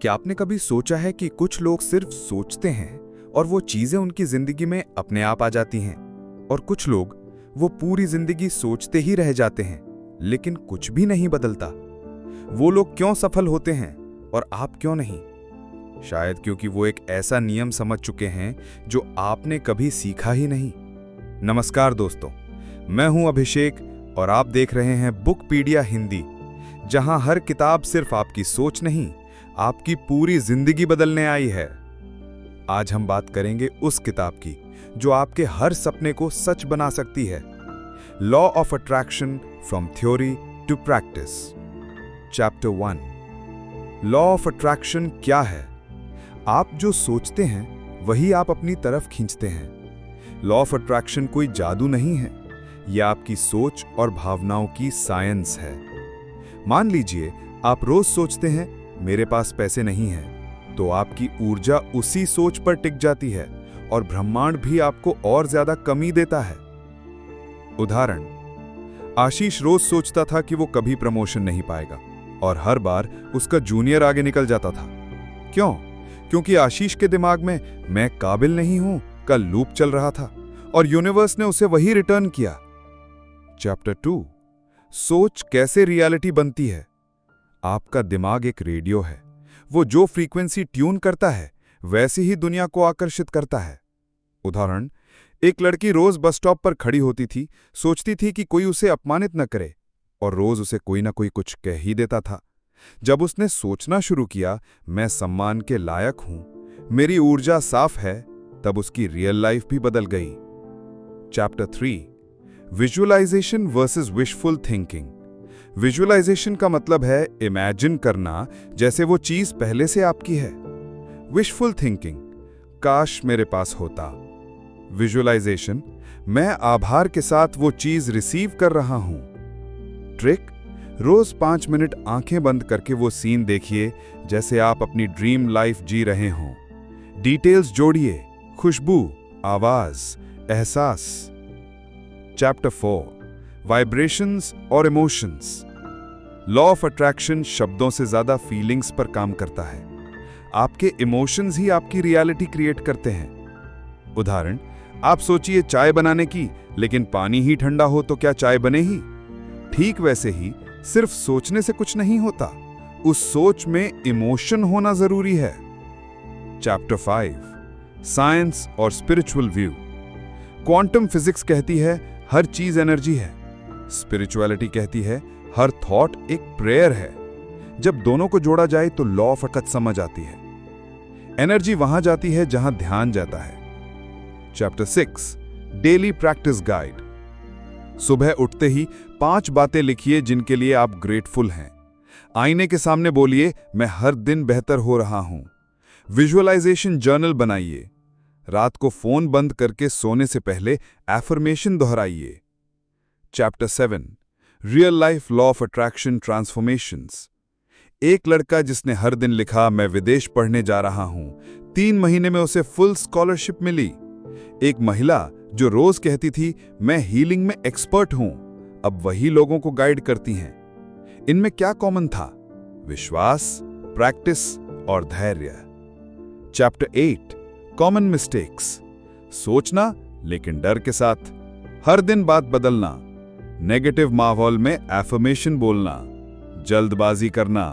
क्या आपने कभी सोचा है कि कुछ लोग सिर्फ सोचते हैं और वो चीजें उनकी जिंदगी में अपने आप आ जाती हैं, और कुछ लोग वो पूरी जिंदगी सोचते ही रह जाते हैं लेकिन कुछ भी नहीं बदलता। वो लोग क्यों सफल होते हैं और आप क्यों नहीं? शायद क्योंकि वो एक ऐसा नियम समझ चुके हैं जो आपने कभी सीखा ही नहीं। नमस्कार दोस्तों, मैं हूं अभिषेक और आप देख रहे हैं बुकपीडिया हिंदी, जहां हर किताब सिर्फ आपकी सोच नहीं, आपकी पूरी जिंदगी बदलने आई है। आज हम बात करेंगे उस किताब की जो आपके हर सपने को सच बना सकती है। Law of attraction from theory to practice. Chapter 1। Law of attraction क्या है? आप जो सोचते हैं वही आप अपनी तरफ खींचते हैं। लॉ ऑफ अट्रैक्शन कोई जादू नहीं है, यह आपकी सोच और भावनाओं की साइंस है। मान लीजिए आप रोज सोचते हैं मेरे पास पैसे नहीं हैं, तो आपकी ऊर्जा उसी सोच पर टिक जाती है और ब्रह्मांड भी आपको और ज्यादा कमी देता है। उदाहरण, आशीष रोज सोचता था कि वो कभी प्रमोशन नहीं पाएगा और हर बार उसका जूनियर आगे निकल जाता था। क्यों? क्योंकि आशीष के दिमाग में मैं काबिल नहीं हूं का लूप चल रहा था और यूनिवर्स ने उसे वही रिटर्न किया। चैप्टर 2। सोच कैसे रियलिटी बनती है। आपका दिमाग एक रेडियो है, वो जो फ्रीक्वेंसी ट्यून करता है वैसी ही दुनिया को आकर्षित करता है। उदाहरण, एक लड़की रोज बस स्टॉप पर खड़ी होती थी, सोचती थी कि कोई उसे अपमानित न करे और रोज उसे कोई ना कोई कुछ कह ही देता था। जब उसने सोचना शुरू किया मैं सम्मान के लायक हूं, मेरी ऊर्जा साफ है, तब उसकी रियल लाइफ भी बदल गई। Chapter 3। Visualisation versus wishful thinking. Visualisation का मतलब है इमेजिन करना जैसे वो चीज पहले से आपकी है। विशफुल थिंकिंग, काश मेरे पास होता। विजुअलाइजेशन, मैं आभार के साथ वो चीज रिसीव कर रहा हूं। ट्रिक, रोज 5 मिनट आंखें बंद करके वो सीन देखिए जैसे आप अपनी ड्रीम लाइफ जी रहे हों। डिटेल्स जोड़िए, खुशबू, आवाज, एहसास। चैप्टर 4। वाइब्रेशंस और इमोशंस। लॉ ऑफ अट्रैक्शन शब्दों से ज्यादा फीलिंग्स पर काम करता है। आपके इमोशंस ही आपकी रियलिटी क्रिएट करते हैं। उदाहरण, आप सोचिए चाय बनाने की, लेकिन पानी ही ठंडा हो तो क्या चाय बनेगी? ठीक वैसे ही सिर्फ सोचने से कुछ नहीं होता, उस सोच में इमोशन होना जरूरी है। चैप्टर 5। साइंस और स्पिरिचुअल व्यू। क्वांटम फिजिक्स कहती है हर चीज एनर्जी है। स्पिरिचुअलिटी कहती है हर थॉट एक प्रेयर है। जब दोनों को जोड़ा जाए तो लॉ ऑफ अट्रैक्शन समझ आती है। एनर्जी वहां जाती है जहां ध्यान जाता है। चैप्टर 6। Daily practice guide. सुबह उठते ही 5 बातें लिखिए जिनके लिए आप ग्रेटफुल हैं। आईने के सामने बोलिए मैं हर दिन बेहतर हो रहा हूं। विजुअलाइजेशन जर्नल बनाइए। रात को फोन बंद करके सोने से पहले एफर्मेशन दोहराइए। Chapter 7। Real life law of attraction transformations. एक लड़का जिसने हर दिन लिखा मैं विदेश पढ़ने जा रहा हूं, 3 महीने में उसे फुल स्कॉलरशिप मिली। एक महिला जो रोज कहती थी मैं हीलिंग में एक्सपर्ट हूं, अब वही लोगों को गाइड करती हैं। इनमें क्या कॉमन था? विश्वास, प्रैक्टिस और धैर्य। चैप्टर 8। Common mistakes. सोचना लेकिन डर के साथ, हर दिन बात बदलना, नेगेटिव माहौल में एफर्मेशन बोलना, जल्दबाजी करना।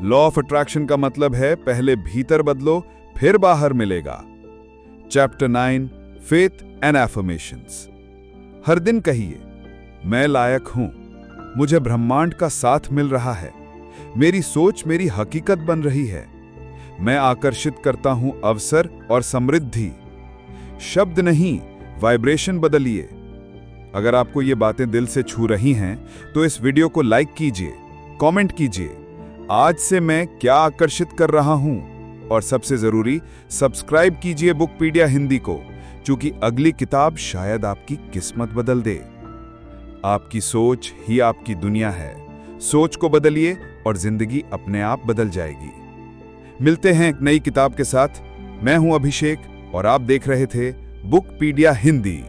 लॉ ऑफ अट्रैक्शन का मतलब है पहले भीतर बदलो फिर बाहर मिलेगा। चैप्टर 9। Faith and affirmations. हर दिन कहिए मैं लायक हूं, मुझे ब्रह्मांड का साथ मिल रहा है, मेरी सोच मेरी हकीकत बन रही है, मैं आकर्षित करता हूं अवसर और समृद्धि। शब्द नहीं, वाइब्रेशन बदलिए। अगर आपको ये बातें दिल से छू रही हैं तो इस वीडियो को लाइक कीजिए, कमेंट कीजिए आज से मैं क्या आकर्षित कर रहा हूं, और सबसे जरूरी सब्सक्राइब कीजिए बुकपीडिया हिंदी को, क्योंकि अगली किताब शायद आपकी किस्मत बदल दे। आपकी सोच ही आपकी दुनिया है। सोच को बदलिए और जिंदगी अपने आप बदल जाएगी। मिलते हैं एक नई किताब के साथ। मैं हूं अभिषेक और आप देख रहे थे बुकपीडिया हिंदी।